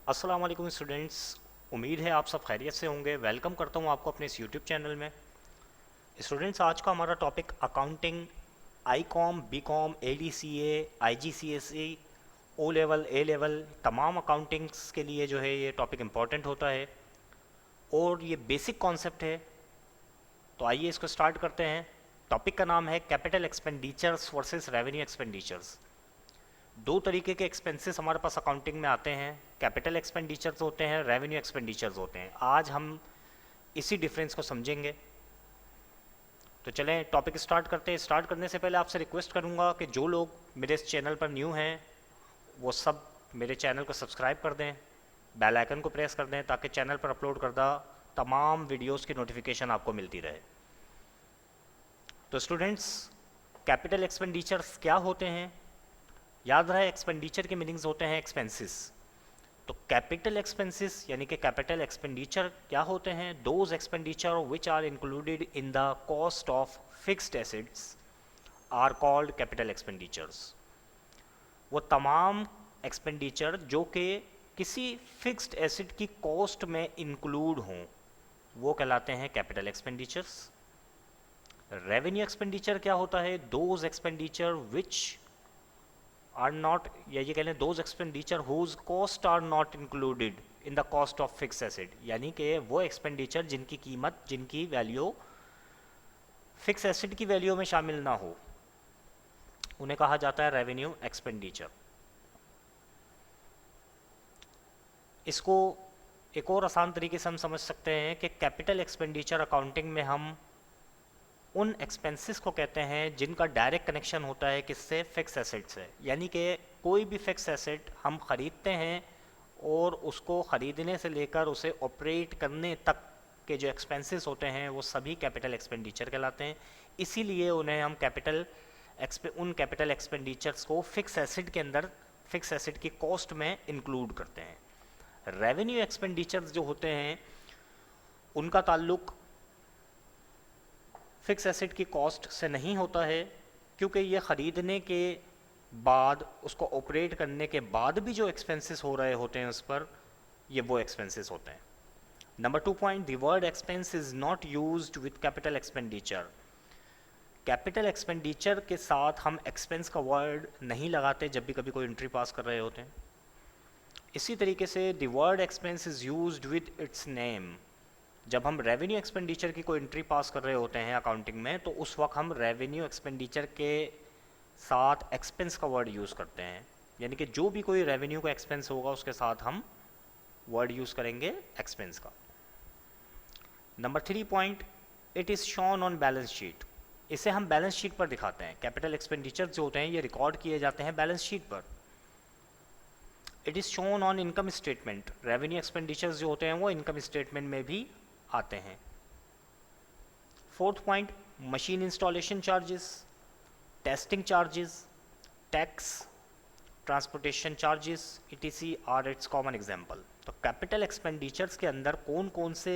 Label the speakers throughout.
Speaker 1: अस्सलाम वालेकुम स्टूडेंट्स। उम्मीद है आप सब खैरियत से होंगे। वेलकम करता हूँ आपको अपने इस यूट्यूब चैनल में। स्टूडेंट्स, आज का हमारा topic accounting, I com, B com, A D C A, I G C S E, O level, A level, तमाम अकाउंटिंग्स के लिए जो है ये टॉपिक इम्पॉर्टेंट होता है और ये बेसिक कॉन्सेप्ट है। तो आइए इसको स्टार्ट करते हैं। टॉपिक का नाम है capital expenditures versus revenue expenditures. दो तरीके के एक्सपेंसेस हमारे पास अकाउंटिंग में आते हैं। कैपिटल एक्सपेंडिचर्स होते हैं, रेवेन्यू एक्सपेंडिचर्स होते हैं। आज हम इसी डिफरेंस को समझेंगे। तो चलें टॉपिक स्टार्ट करते हैं। स्टार्ट करने से पहले आपसे रिक्वेस्ट करूंगा कि जो लोग मेरे इस चैनल पर न्यू हैं वो सब मेरे चैनल को सब्सक्राइब कर दें, बेल आइकन को प्रेस कर दें ताकि चैनल पर अपलोड करदा तमाम वीडियोस की नोटिफिकेशन आपको मिलती रहे। तो स्टूडेंट्स, कैपिटल एक्सपेंडिचर्स क्या होते हैं? याद रहे, एक्सपेंडिचर के मीनिंग्स होते हैं एक्सपेंसेस। तो कैपिटल एक्सपेंसेस यानी कि कैपिटल एक्सपेंडिचर क्या होते हैं? Those expenditure which are included in the cost of fixed assets are called capital expenditures. वो तमाम एक्सपेंडिचर जो कि किसी फिक्स्ड एसेट की कॉस्ट में इंक्लूड हों वो कहलाते हैं कैपिटल एक्सपेंडिचर्स। रेवेन्यू एक्सपेंडिचर क्या होता है? Those expenditure which are not, या ये कह लें those expenditure whose cost are not included in the cost of fix asset, यानी कि वो एक्सपेंडिचर जिनकी कीमत, जिनकी वैल्यू फिक्स एसेट की वैल्यू में शामिल ना हो, उन्हें कहा जाता है रेवेन्यू एक्सपेंडिचर। इसको एक और आसान तरीके से हम समझ सकते हैं कि कैपिटल एक्सपेंडिचर अकाउंटिंग में हम उन एक्सपेंसेस को कहते हैं जिनका डायरेक्ट कनेक्शन होता है किससे? फिक्स एसेट से। यानी कि कोई भी फिक्स एसेट हम ख़रीदते हैं और उसको ख़रीदने से लेकर उसे ऑपरेट करने तक के जो एक्सपेंसेस होते हैं वो सभी कैपिटल एक्सपेंडिचर कहलाते हैं। इसीलिए उन्हें हम उन कैपिटल एक्सपेंडिचर्स को फिक्स एसेट के अंदर, फिक्स एसेट की कॉस्ट में इंक्लूड करते हैं। रेवेन्यू एक्सपेंडिचर्स जो होते हैं उनका ताल्लुक फिक्स एसेट की कॉस्ट से नहीं होता है, क्योंकि ये ख़रीदने के बाद, उसको ऑपरेट करने के बाद भी जो एक्सपेंसेस हो रहे होते हैं उस पर, ये वो एक्सपेंसेस होते हैं। Number 2 point, the word expense is not used with capital expenditure. Capital expenditure के साथ हम एक्सपेंस का वर्ड नहीं लगाते जब भी कभी कोई एंट्री पास कर रहे होते हैं। इसी तरीके से the word expense is used with its name. जब हम रेवेन्यू एक्सपेंडिचर की कोई एंट्री पास कर रहे होते हैं अकाउंटिंग में, तो उस वक्त हम रेवेन्यू एक्सपेंडिचर के साथ एक्सपेंस का वर्ड यूज़ करते हैं। यानी कि जो भी कोई रेवेन्यू का एक्सपेंस होगा उसके साथ हम वर्ड यूज़ करेंगे एक्सपेंस का। Number 3 point, it is shown on balance sheet. इसे हम बैलेंस शीट पर दिखाते हैं। कैपिटल एक्सपेंडिचर जो होते हैं ये रिकॉर्ड किए जाते हैं बैलेंस शीट पर। It is shown on income statement. Revenue expenditures जो होते हैं वो इनकम स्टेटमेंट में भी आते हैं। 4th point, machine installation charges, testing charges, tax, transportation charges, etc are its common example. तो कैपिटल एक्सपेंडिचर्स के अंदर कौन कौन से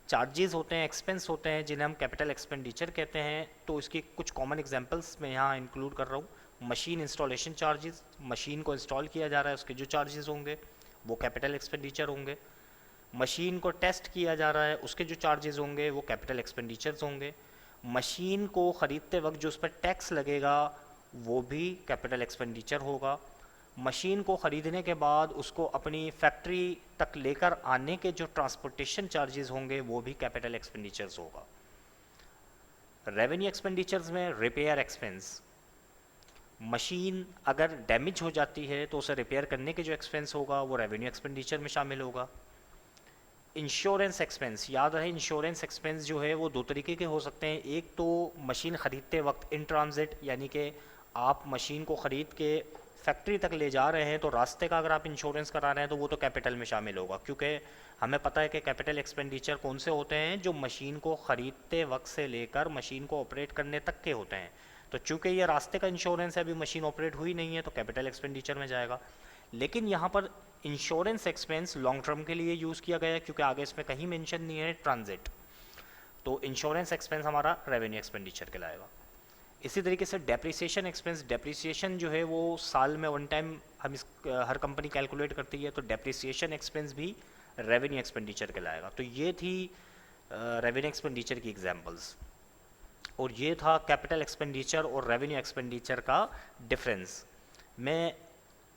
Speaker 1: चार्जेस होते हैं, एक्सपेंस होते हैं जिन्हें हम कैपिटल एक्सपेंडिचर कहते हैं, तो इसकी कुछ कॉमन एग्जांपल्स मैं यहाँ इंक्लूड कर रहा हूँ। मशीन इंस्टॉलेशन चार्जेस, मशीन को इंस्टॉल किया जा रहा है उसके जो चार्जेस होंगे वो कैपिटल एक्सपेंडिचर होंगे। मशीन को टेस्ट किया जा रहा है उसके जो चार्जेस होंगे वो कैपिटल एक्सपेंडिचर्स होंगे। मशीन को ख़रीदते वक्त जो उस पर टैक्स लगेगा वो भी कैपिटल एक्सपेंडिचर होगा। मशीन को ख़रीदने के बाद उसको अपनी फैक्ट्री तक लेकर आने के जो ट्रांसपोर्टेशन चार्जेस होंगे वो भी कैपिटल एक्सपेंडिचर्स होगा। रेवेन्यू एक्सपेंडिचर्स में रिपेयर एक्सपेंस, मशीन अगर डैमेज हो जाती है तो उसे रिपेयर करने के जो एक्सपेंस होगा वो रेवेन्यू एक्सपेंडिचर में शामिल होगा। इंश्योरेंस एक्सपेंस, याद रहे इंश्योरेंस एक्सपेंस जो है वो दो तरीके के हो सकते हैं। एक तो मशीन ख़रीदते वक्त इन ट्रांजिट, यानी कि आप मशीन को ख़रीद के फैक्ट्री तक ले जा रहे हैं तो रास्ते का अगर आप इंश्योरेंस करा रहे हैं तो वो तो कैपिटल में शामिल होगा, क्योंकि हमें पता है कि कैपिटल एक्सपेंडिचर कौन से होते हैं? जो मशीन को ख़रीदते वक्त से लेकर मशीन को ऑपरेट करने तक के होते हैं। तो चूँकि ये रास्ते का इंश्योरेंस है, अभी मशीन ऑपरेट हुई नहीं है, तो कैपिटल एक्सपेंडिचर में जाएगा। लेकिन यहाँ पर इंश्योरेंस एक्सपेंस लॉन्ग टर्म के लिए यूज़ किया गया है, क्योंकि आगे इसमें कहीं मेंशन नहीं है ट्रांजिट, तो इंश्योरेंस एक्सपेंस हमारा रेवेन्यू एक्सपेंडिचर कहलाएगा। इसी तरीके से डेप्रिसिएशन एक्सपेंस, डेप्रिसिएशन जो है वो साल में वन टाइम हम इस हर कंपनी कैलकुलेट करती है, तो डेप्रिसिएशन एक्सपेंस भी रेवेन्यू एक्सपेंडिचर कहलाएगा। तो ये थी रेवेन्यू एक्सपेंडिचर की एग्जांपल्स, और ये था कैपिटल एक्सपेंडिचर और रेवेन्यू एक्सपेंडिचर का डिफरेंस। मैं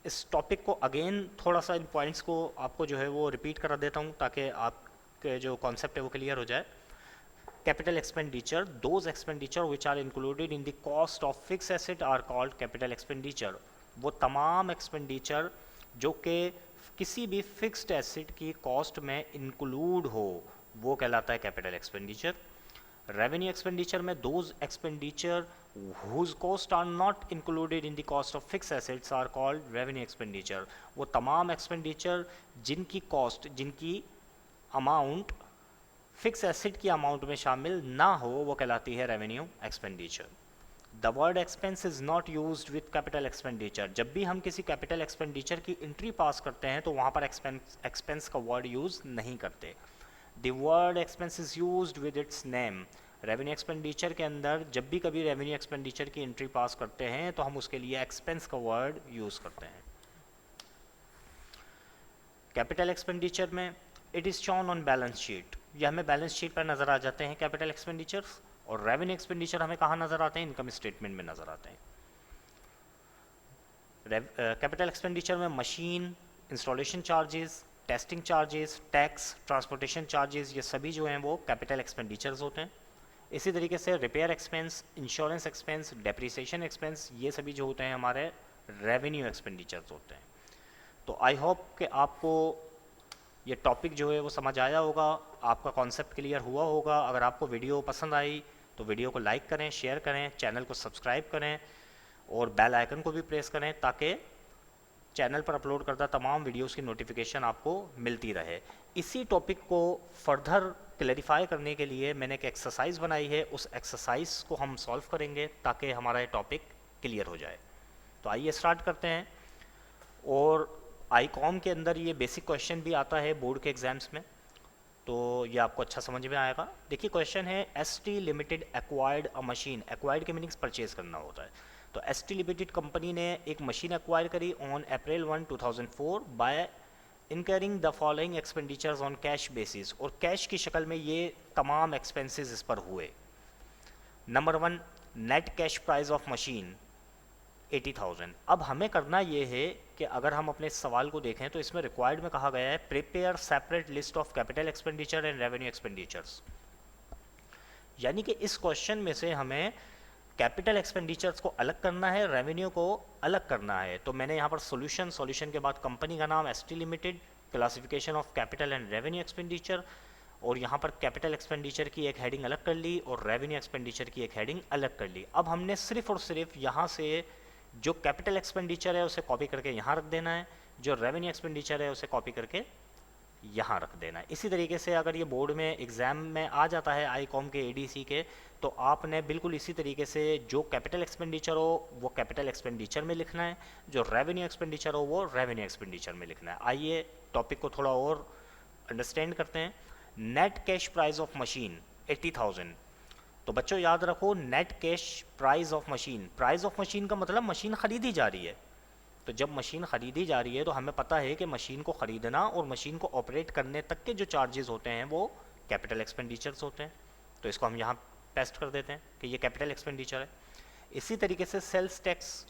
Speaker 1: इस टॉपिक को अगेन थोड़ा सा इन पॉइंट्स को आपको जो है वो रिपीट करा देता हूँ ताकि आपके जो कॉन्सेप्ट है वो क्लियर हो जाए। Capital expenditure, those expenditure which are included in the cost of fix asset are called capital expenditure. वो तमाम एक्सपेंडिचर जो कि किसी भी फिक्स्ड एसेट की कॉस्ट में इंक्लूड हो वो कहलाता है कैपिटल एक्सपेंडिचर। रेवेन्यू एक्सपेंडिचर में those expenditure whose cost are not included in the cost of fixed assets are called revenue expenditure। वो तमाम एक्सपेंडिचर जिनकी कॉस्ट, जिनकी अमाउंट फिक्स एसेट की अमाउंट में शामिल ना हो वो कहलाती है revenue expenditure. The word expense is not used with capital expenditure. जब भी हम किसी कैपिटल एक्सपेंडिचर की एंट्री पास करते हैं तो वहाँ पर एक्सपेंस का वर्ड यूज़ नहीं करते। The word expense is used with its name. Revenue expenditure के अंदर जब भी कभी रेवेन्यू एक्सपेंडिचर की एंट्री पास करते हैं तो हम उसके लिए एक्सपेंस का वर्ड यूज़ करते हैं। कैपिटल एक्सपेंडिचर में it is shown on balance sheet, ये हमें बैलेंस शीट पर नज़र आ जाते हैं कैपिटल एक्सपेंडिचर्स, और रेवेन्यू एक्सपेंडिचर हमें कहाँ नज़र आते हैं? इनकम स्टेटमेंट में नज़र आते हैं। कैपिटल एक्सपेंडिचर में machine, installation charges, testing charges, tax, transportation charges, ये सभी जो हैं वो कैपिटल एक्सपेंडिचर्स होते हैं। इसी तरीके से repair expense, insurance expense, depreciation expense, ये सभी जो होते हैं हमारे रेवेन्यू एक्सपेंडिचर्स होते हैं। तो आई होप कि आपको ये टॉपिक जो है वो समझ आया होगा, आपका कॉन्सेप्ट क्लियर हुआ होगा। अगर आपको वीडियो पसंद आई तो वीडियो को लाइक करें, शेयर करें, चैनल को सब्सक्राइब करें और बेल आइकन को भी प्रेस करें ताकि चैनल पर अपलोड करता तमाम वीडियोस की नोटिफिकेशन आपको मिलती रहे। इसी टॉपिक को फर्दर क्लैरिफाई करने के लिए मैंने एक एक्सरसाइज बनाई है, उस एक्सरसाइज को हम सॉल्व करेंगे ताकि हमारा ये टॉपिक क्लियर हो जाए। तो आइए स्टार्ट करते हैं। और आईकॉम के अंदर ये बेसिक क्वेश्चन भी आता है बोर्ड के एग्जाम्स में, तो ये आपको अच्छा समझ में आएगा। देखिए क्वेश्चन है ST limited acquired a machine. Acquired के मीनिंग्स परचेज करना होता है। तो ST लिमिटेड कंपनी ने एक मशीन एक्वायर करी on April 1, 2004 by incurring the following expenditures on cash basis, और कैश की शक्ल में ये तमाम एक्सपेंसेस इस पर हुए। Number 1, net cash price of machine 80,000। अब हमें करना ये है कि अगर हम अपने सवाल को देखें तो इसमें रिक्वायर्ड में कहा गया है prepare separate list of capital expenditure and revenue expenditures, यानी कि इस क्वेश्चन में से हमें कैपिटल एक्सपेंडिचर्स को अलग करना है, रेवेन्यू को अलग करना है। तो मैंने यहाँ पर सॉल्यूशन के बाद कंपनी का नाम ST limited, classification of capital and revenue expenditure, और यहाँ पर कैपिटल एक्सपेंडिचर की एक हेडिंग अलग कर ली और रेवेन्यू एक्सपेंडिचर की एक हेडिंग अलग कर ली। अब हमने सिर्फ और सिर्फ यहाँ से जो कैपिटल एक्सपेंडिचर है उसे कॉपी करके यहाँ रख देना है, जो रेवेन्यू एक्सपेंडिचर है उसे कॉपी करके यहाँ रख देना है। इसी तरीके से अगर ये बोर्ड में एग्ज़ाम में आ जाता है आईकॉम के ADC के, तो आपने बिल्कुल इसी तरीके से जो कैपिटल एक्सपेंडिचर हो वो कैपिटल एक्सपेंडिचर में लिखना है, जो रेवेन्यू एक्सपेंडिचर हो वो रेवेन्यू एक्सपेंडिचर में लिखना है। आइए टॉपिक को थोड़ा और अंडरस्टैंड करते हैं। Net cash price of machine 80,000। तो बच्चों याद रखो, net cash price of machine, price of machine का मतलब मशीन ख़रीदी जा रही है। तो जब मशीन ख़रीदी जा रही है तो हमें पता है कि मशीन को ख़रीदना और मशीन को ऑपरेट करने तक के जो चार्जेस होते हैं वो कैपिटल एक्सपेंडिचर्स होते हैं। तो इसको हम यहाँ पेस्ट कर देते हैं कि ये कैपिटल एक्सपेंडिचर है। इसी तरीके से सेल्स टैक्स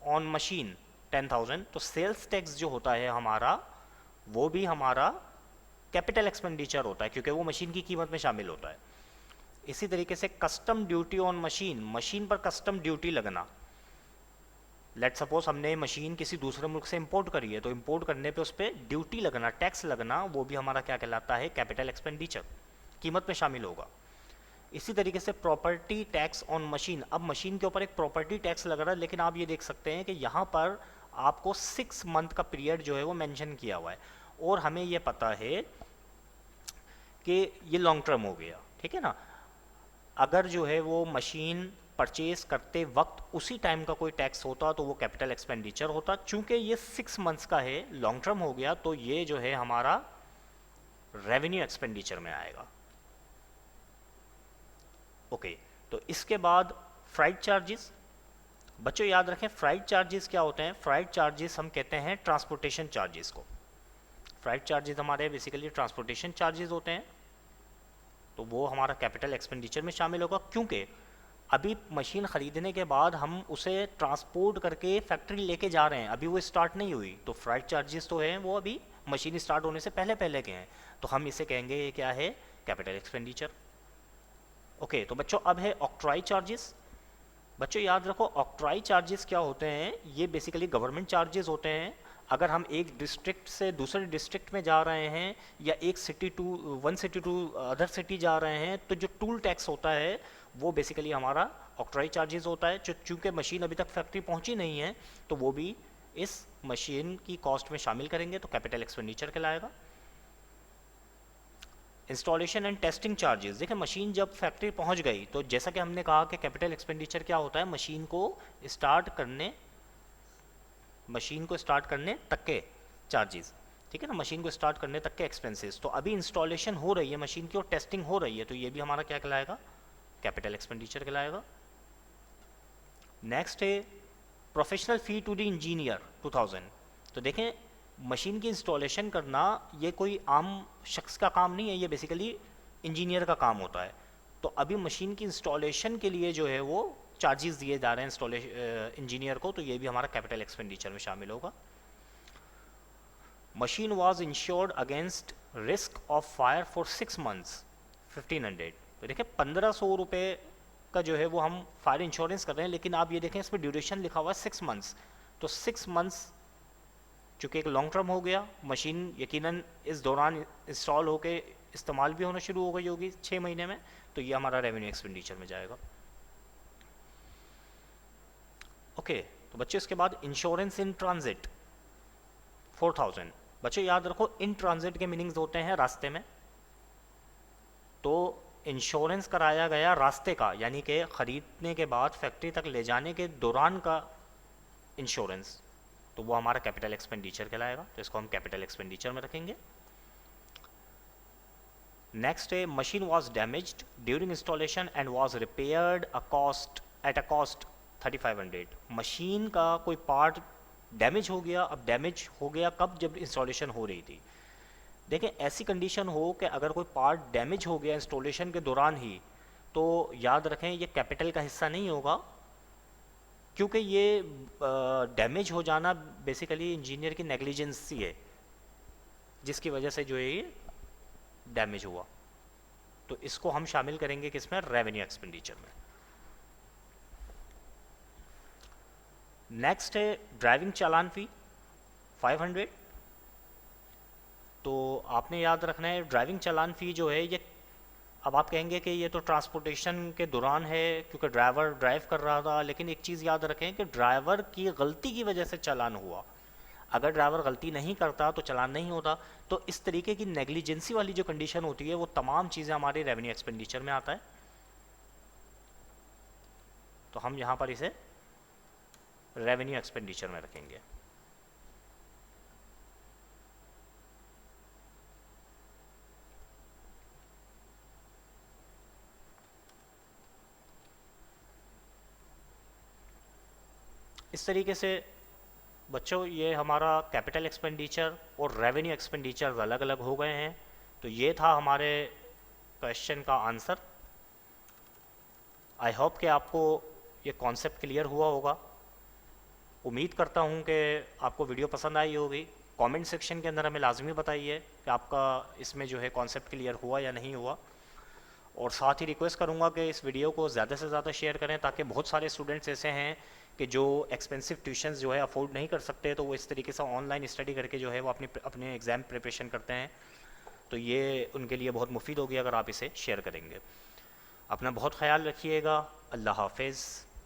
Speaker 1: ऑन मशीन 10,000। तो सेल्स टैक्स जो होता है हमारा वो भी हमारा कैपिटल एक्सपेंडिचर होता है क्योंकि वो मशीन की कीमत में शामिल होता है। इसी तरीके से custom duty on machine, machine पर कस्टम ड्यूटी लगना। लेट सपोज हमने मशीन किसी दूसरे मुल्क से इंपोर्ट करी है तो इंपोर्ट करने पे उस पर ड्यूटी लगना, टैक्स लगना, वो भी हमारा क्या कहलाता है? कैपिटल एक्सपेंडिचर, कीमत में शामिल होगा। इसी तरीके से प्रॉपर्टी टैक्स ऑन मशीन। अब मशीन के ऊपर एक प्रॉपर्टी टैक्स लग रहा है, लेकिन आप ये देख सकते हैं कि यहाँ पर आपको 6 मंथ का पीरियड जो है वो मेंशन किया हुआ है, और हमें ये पता है कि ये लॉन्ग टर्म हो गया, ठीक है ना। अगर जो है वो मशीन परचेज करते वक्त उसी टाइम का कोई टैक्स होता तो वो कैपिटल एक्सपेंडिचर होता। चूंकि ये 6 मंथ्स का है, लॉन्ग टर्म हो गया, तो ये जो है हमारा रेवेन्यू एक्सपेंडिचर में आएगा। ओके, तो इसके बाद फ्राइट चार्जेस, बच्चों याद रखें फ्राइट चार्जेस क्या होते हैं। फ्राइट चार्जेस हम कहते हैं ट्रांसपोर्टेशन चार्जेस को। फ्राइट चार्जेस हमारे बेसिकली ट्रांसपोर्टेशन चार्जेस होते हैं, तो वो हमारा कैपिटल एक्सपेंडिचर में शामिल होगा, क्योंकि अभी मशीन ख़रीदने के बाद हम उसे ट्रांसपोर्ट करके फैक्ट्री लेके जा रहे हैं, अभी वो स्टार्ट नहीं हुई, तो फ्राइट चार्जेस तो हैं वो अभी मशीन स्टार्ट होने से पहले पहले के हैं, तो हम इसे कहेंगे ये क्या है, कैपिटल एक्सपेंडिचर। ओके, तो बच्चों अब है ऑक्ट्रॉय चार्जेस। बच्चों याद रखो ऑक्ट्रॉय चार्जेस क्या होते हैं, ये बेसिकली गवर्नमेंट चार्जेस होते हैं। अगर हम एक डिस्ट्रिक्ट से दूसरे डिस्ट्रिक्ट में जा रहे हैं या एक city to one city to other city जा रहे हैं, तो जो टूल टैक्स होता है वो बेसिकली हमारा ऑक्ट्रॉय चार्जेस होता है। चूँकि मशीन अभी तक फैक्ट्री पहुंची नहीं है, तो वो भी इस मशीन की कॉस्ट में शामिल करेंगे, तो कैपिटल एक्सपेंडिचर कहलाएगा। इंस्टॉलेशन एंड टेस्टिंग चार्जेस, देखिए मशीन जब फैक्ट्री पहुंच गई, तो जैसा कि हमने कहा कि कैपिटल एक्सपेंडिचर क्या होता है, मशीन को स्टार्ट करने तक के चार्जेस, ठीक है ना, मशीन को स्टार्ट करने तक के एक्सपेंसेस। तो अभी इंस्टॉलेशन हो रही है मशीन की और टेस्टिंग हो रही है, तो ये भी हमारा क्या कहलाएगा, कैपिटल एक्सपेंडिचर कहलाएगा। नेक्स्ट है professional fee to the engineer 2000। तो देखें मशीन की इंस्टॉलेशन करना ये कोई आम शख्स का काम नहीं है, ये बेसिकली इंजीनियर का काम होता है। तो अभी मशीन की इंस्टॉलेशन के लिए जो है वो चार्जेस दिए जा रहे हैं इंजीनियर को, तो ये भी हमारा कैपिटल एक्सपेंडिचर में शामिल होगा। Machine was insured against risk of fire for 6 months 1500। तो देखिए 1500 रुपये का जो है वो हम फायर इंश्योरेंस कर रहे हैं, लेकिन आप ये देखें इसमें ड्यूरेशन लिखा हुआ है 6 मंथ्स, तो 6 मंथ्स चूँकि एक लॉन्ग टर्म हो गया, मशीन यकीनन इस दौरान इंस्टॉल होके इस्तेमाल भी होना शुरू हो गई होगी 6 महीने में, तो ये हमारा रेवेन्यू एक्सपेंडिचर में जाएगा। ओके, तो बच्चों इसके बाद इंश्योरेंस इन ट्रांजिट 4000। बच्चों याद रखो इन ट्रांजिट के मीनिंग्स होते हैं रास्ते में, तो इंश्योरेंस कराया गया रास्ते का, यानी कि ख़रीदने के बाद फैक्ट्री तक ले जाने के दौरान का इंश्योरेंस, तो वो हमारा कैपिटल एक्सपेंडिचर कहलाएगा, तो इसको हम कैपिटल एक्सपेंडिचर में रखेंगे। नेक्स्ट है machine was damaged during installation and was repaired at a cost 3500। Machine का कोई पार्ट डैमेज हो गया, अब डैमेज हो गया कब, जब इंस्टॉलेशन हो रही थी। देखें ऐसी कंडीशन हो कि अगर कोई पार्ट डैमेज हो गया इंस्टॉलेशन के दौरान ही, तो याद रखें ये कैपिटल का हिस्सा नहीं होगा, क्योंकि ये डैमेज हो जाना बेसिकली इंजीनियर की नेग्लिजेंसी है, जिसकी वजह से जो है ये डैमेज हुआ, तो इसको हम शामिल करेंगे किसमें, रेवेन्यू एक्सपेंडिचर में। नेक्स्ट है ड्राइविंग चालान फ़ी 500। तो आपने याद रखना है ड्राइविंग चालान फ़ी जो है ये, अब आप कहेंगे कि ये तो ट्रांसपोर्टेशन के दौरान है क्योंकि ड्राइवर ड्राइव कर रहा था, लेकिन एक चीज़ याद रखें कि ड्राइवर की गलती की वजह से चालान हुआ। अगर ड्राइवर गलती नहीं करता तो चालान नहीं होता। तो इस तरीके की नेग्लिजेंसी वाली जो कंडीशन होती है वो तमाम चीज़ें हमारे रेवेन्यू एक्सपेंडिचर में आता है, तो हम यहाँ पर इसे रेवेन्यू एक्सपेंडिचर में रखेंगे। इस तरीके से बच्चों ये हमारा कैपिटल एक्सपेंडिचर और रेवेन्यू एक्सपेंडिचर अलग अलग हो गए हैं। तो ये था हमारे क्वेश्चन का आंसर। आई होप कि आपको ये कॉन्सेप्ट क्लियर हुआ होगा। उम्मीद करता हूँ कि आपको वीडियो पसंद आई होगी। कमेंट सेक्शन के अंदर हमें लाजमी बताइए कि आपका इसमें जो है कॉन्सेप्ट क्लियर हुआ या नहीं हुआ, और साथ ही रिक्वेस्ट करूँगा कि इस वीडियो को ज़्यादा से ज़्यादा शेयर करें, ताकि बहुत सारे स्टूडेंट्स ऐसे हैं कि जो एक्सपेंसिव ट्यूशन्स जो है अफोर्ड नहीं कर सकते, तो वो इस तरीके से ऑनलाइन स्टडी करके जो है वो अपने एग्ज़ाम प्रिपरेशन करते हैं। तो ये उनके लिए बहुत मुफीद होगी अगर आप इसे शेयर करेंगे। अपना बहुत ख्याल रखिएगा। अल्लाह हाफिज़।